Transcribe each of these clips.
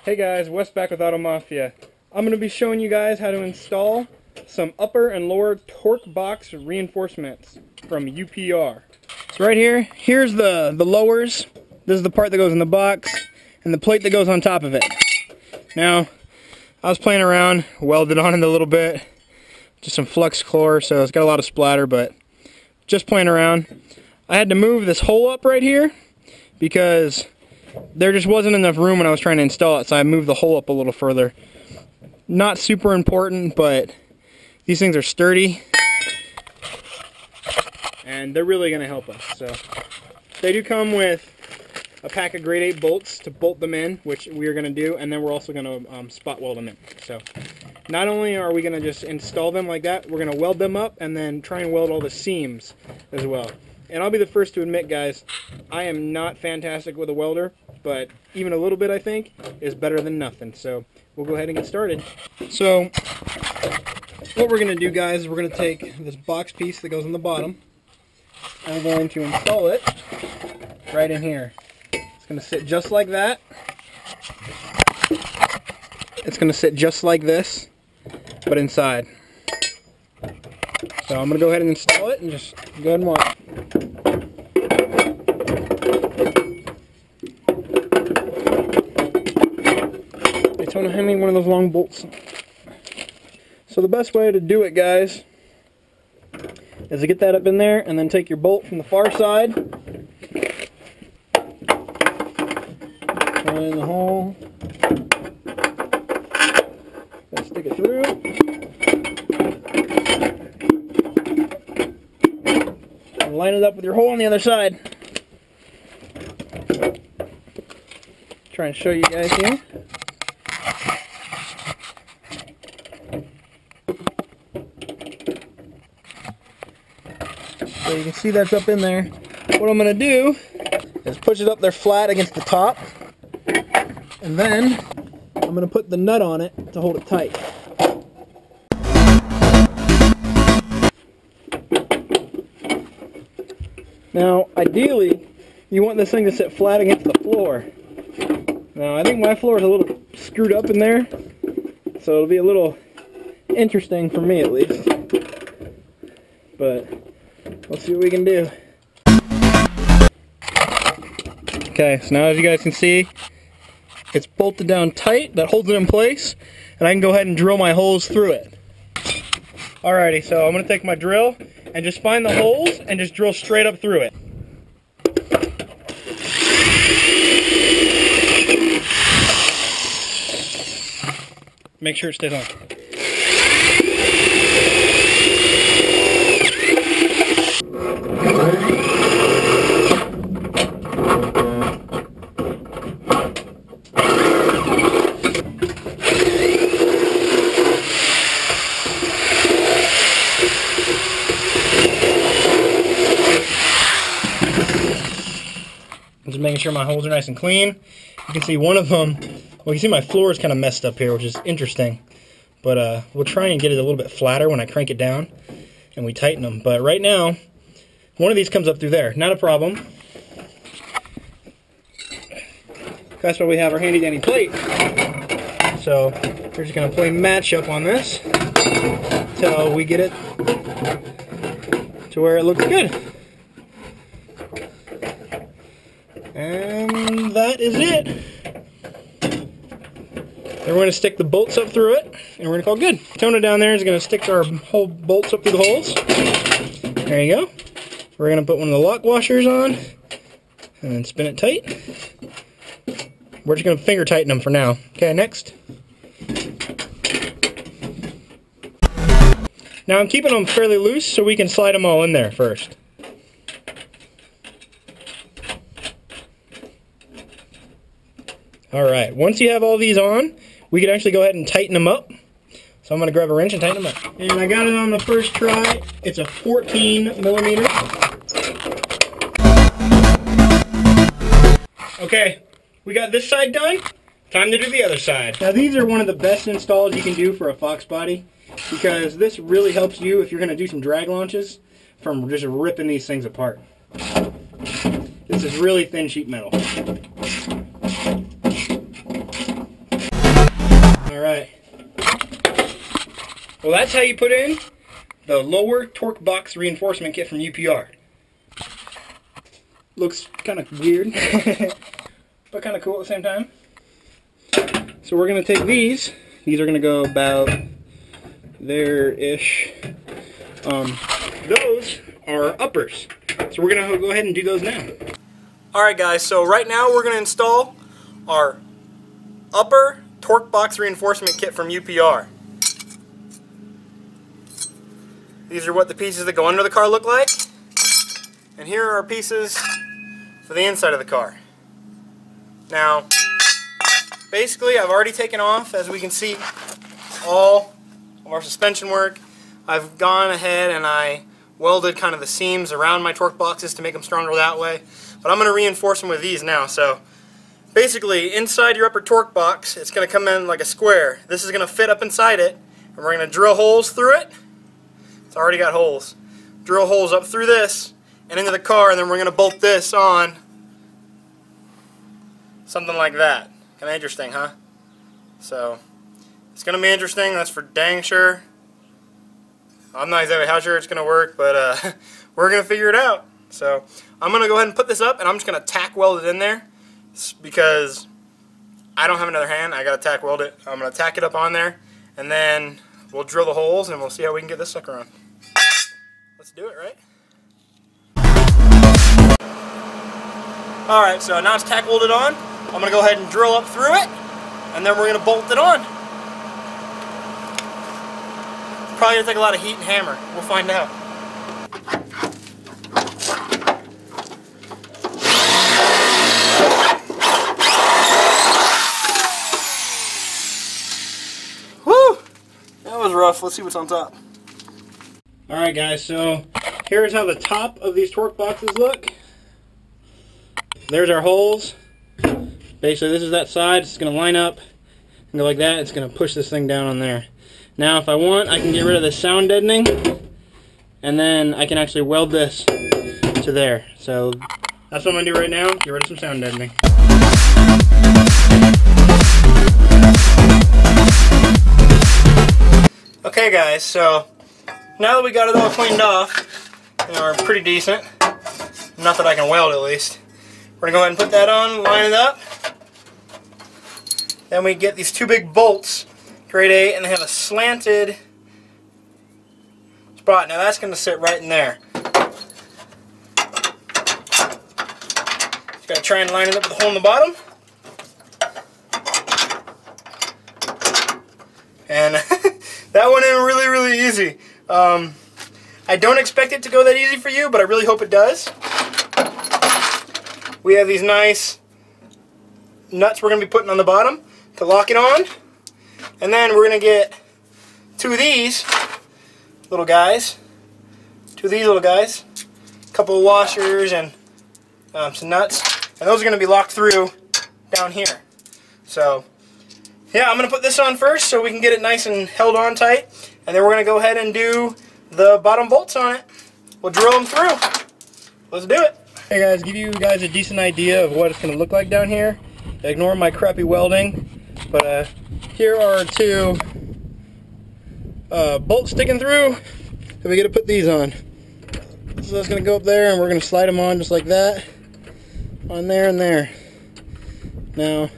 Hey guys, Wes back with Auto Mafia. I'm going to be showing you guys how to install some upper and lower torque box reinforcements from UPR. So right here, here's the lowers. This is the part that goes in the box and the plate that goes on top of it. Now, I was playing around, welded on it a little bit, just some flux core, so it's got a lot of splatter, but just playing around. I had to move this hole up right here because there just wasn't enough room when I was trying to install it, so I moved the hole up a little further. Not super important, but these things are sturdy and they're really going to help us. So they do come with a pack of grade 8 bolts to bolt them in, which we are going to do, and then we're also going to spot weld them in. So not only are we going to just install them like that, we're going to weld them up and then try and weld all the seams as well. And I'll be the first to admit, guys, I am not fantastic with a welder, but even a little bit, I think, is better than nothing. So we'll go ahead and get started. So what we're going to do, guys, is we're going to take this box piece that goes on the bottom, and we're going to install it right in here. It's going to sit just like that. It's going to sit just like this, but inside. So I'm going to go ahead and install it and just go ahead and watch. Daytona, hand me one of those long bolts. So the best way to do it, guys, is to get that up in there and then take your bolt from the far side, put it in the hole, then stick it through. Line it up with your hole on the other side. Try and show you guys here. So you can see that's up in there. What I'm going to do is push it up there flat against the top, and then I'm going to put the nut on it to hold it tight. Now, ideally, you want this thing to sit flat against the floor. Now, I think my floor is a little screwed up in there, so it'll be a little interesting for me at least. But let's see what we can do. Okay, so now as you guys can see, it's bolted down tight. That holds it in place, and I can go ahead and drill my holes through it. Alrighty, so I'm going to take my drill and just find the holes and just drill straight up through it. Make sure it stays on. I'm just making sure my holes are nice and clean. You can see one of them, well, you can see my floor is kind of messed up here, which is interesting. But we'll try and get it a little bit flatter when I crank it down and we tighten them. But right now, one of these comes up through there. Not a problem. That's why we have our handy dandy plate. So we're just going to play match up on this until we get it to where it looks good. And that is it. Then we're going to stick the bolts up through it, and we're going to call it good. Tona down there is going to stick our whole bolts up through the holes. There you go. We're going to put one of the lock washers on, and then spin it tight. We're just going to finger tighten them for now. Okay, next. Now I'm keeping them fairly loose so we can slide them all in there first. Alright, once you have all these on, we can actually go ahead and tighten them up. So I'm going to grab a wrench and tighten them up. And I got it on the first try. It's a 14 millimeter. Okay, we got this side done. Time to do the other side. Now these are one of the best installs you can do for a Fox body, because this really helps you if you're going to do some drag launches from just ripping these things apart. This is really thin sheet metal. Well, that's how you put in the lower torque box reinforcement kit from UPR. Looks kind of weird, but kind of cool at the same time. So we're going to take these. These are going to go about there-ish. Those are uppers. So we're going to go ahead and do those now. Alright guys, so right now we're going to install our upper torque box reinforcement kit from UPR. These are what the pieces that go under the car look like. And here are our pieces for the inside of the car. Now, basically I've already taken off, as we can see, all of our suspension work. I've gone ahead and I welded kind of the seams around my torque boxes to make them stronger that way. But I'm going to reinforce them with these now. So basically, inside your upper torque box, it's going to come in like a square. This is going to fit up inside it, and we're going to drill holes through it. It's already got holes. Drill holes up through this and into the car, and then we're going to bolt this on. Something like that. Kind of interesting, huh? So, it's going to be interesting, that's for dang sure. I'm not exactly how sure it's going to work, but we're going to figure it out. So, I'm going to go ahead and put this up, and I'm just going to tack weld it in there, because I don't have another hand. I got to tack weld it. I'm going to tack it up on there, and then we'll drill the holes, and we'll see how we can get this sucker on. Let's do it, right? Alright, so now it's tack welded on. I'm going to go ahead and drill up through it, and then we're going to bolt it on. Probably going to take a lot of heat and hammer. We'll find out. Woo! That was rough. Let's see what's on top. Alright guys, so here's how the top of these torque boxes look. There's our holes. Basically this is that side. It's going to line up and go like that. It's going to push this thing down on there. Now if I want, I can get rid of the sound deadening, and then I can actually weld this to there. So that's what I'm going to do right now, get rid of some sound deadening. Okay guys, so now that we got it all cleaned off, we're pretty decent. Not that I can weld at least. We're going to go ahead and put that on, line it up. Then we get these two big bolts, grade 8, and they have a slanted spot. Now that's going to sit right in there. Just got to try and line it up with the hole in the bottom. And that went in really, really easy. I don't expect it to go that easy for you, but I really hope it does. We have these nice nuts we're going to be putting on the bottom to lock it on. And then we're going to get two of these little guys. A couple of washers and some nuts. And those are going to be locked through down here. So, yeah, I'm going to put this on first so we can get it nice and held on tight. And then we're going to go ahead and do the bottom bolts on it. We'll drill them through. Let's do it. Hey guys, give you guys a decent idea of what it's going to look like down here. Ignore my crappy welding, but here are two bolts sticking through, so we got to put these on. So that's going to go up there, and we're going to slide them on just like that, on there and there. Now,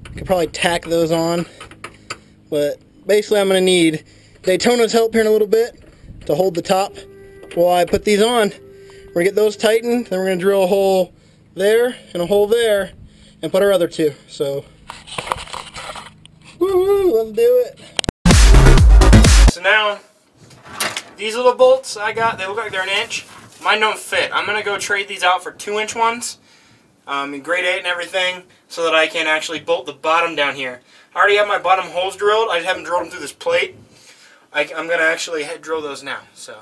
I could probably tack those on, but basically I'm going to need Daytona's help here in a little bit to hold the top while I put these on. We're going to get those tightened, then we're going to drill a hole there and a hole there and put our other two. So, woohoo, let's do it. So now, these little bolts I got, they look like they're 1 inch. Mine don't fit. I'm going to go trade these out for 2-inch ones, in grade 8 and everything, so that I can actually bolt the bottom down here. I already have my bottom holes drilled. I just haven't drilled them through this plate. I'm going to actually drill those now. So,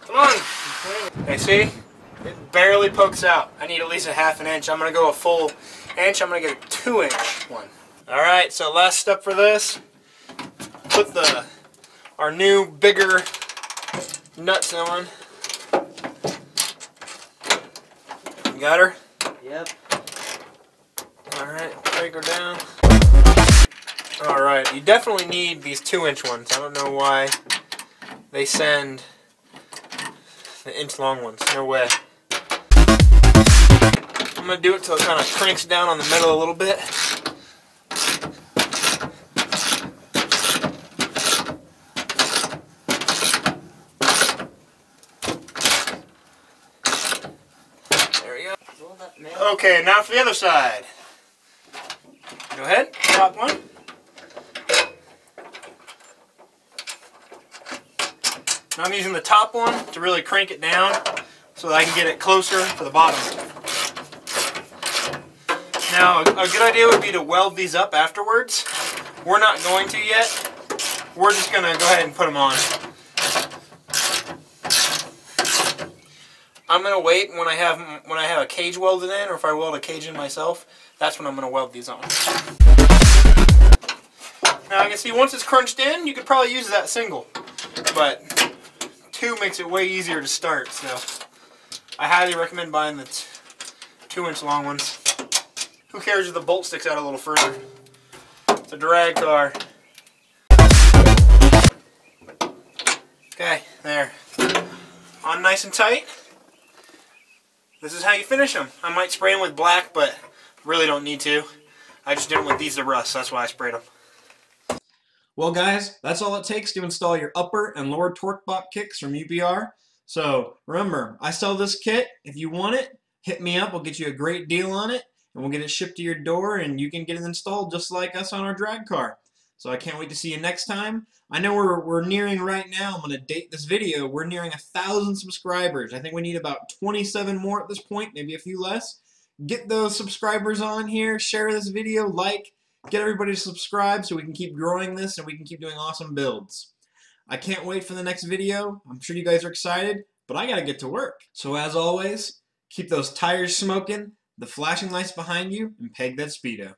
come on. Okay, see? It barely pokes out. I need at least a 1/2 inch. I'm going to go a full inch. I'm going to get a 2-inch one. Alright, so last step for this. Put our new, bigger nuts on. You got her? Yep. Alright. breaker down. Alright, you definitely need these 2-inch ones. I don't know why they send the 1-inch-long ones. No way. I'm going to do it till it kind of cranks down on the metal a little bit. There we go. Okay, now for the other side. Go ahead, top one. Now I'm using the top one to really crank it down so that I can get it closer to the bottom. Now, a good idea would be to weld these up afterwards. We're not going to yet. We're just going to go ahead and put them on. I'm going to wait when I have a cage welded in, or if I weld a cage in myself, that's when I'm going to weld these on. Now you can see once it's crunched in, you could probably use that single, but 2 makes it way easier to start, so I highly recommend buying the 2-inch long ones. Who cares if the bolt sticks out a little further? It's a drag car. Okay, there. On nice and tight. This is how you finish them. I might spray them with black, but really don't need to. I just didn't want these to rust, that's why I sprayed them. Well guys, that's all it takes to install your upper and lower torque box kicks from UPR. So remember, I sell this kit. If you want it, hit me up. We'll get you a great deal on it, and we'll get it shipped to your door, and you can get it installed just like us on our drag car. So I can't wait to see you next time. I know we're nearing right now, I'm going to date this video, we're nearing 1,000 subscribers. I think we need about 27 more at this point, maybe a few less. Get those subscribers on here, share this video, like, get everybody to subscribe so we can keep growing this and we can keep doing awesome builds. I can't wait for the next video. I'm sure you guys are excited, but I gotta get to work. So as always, keep those tires smoking, the flashing lights behind you, and peg that speedo.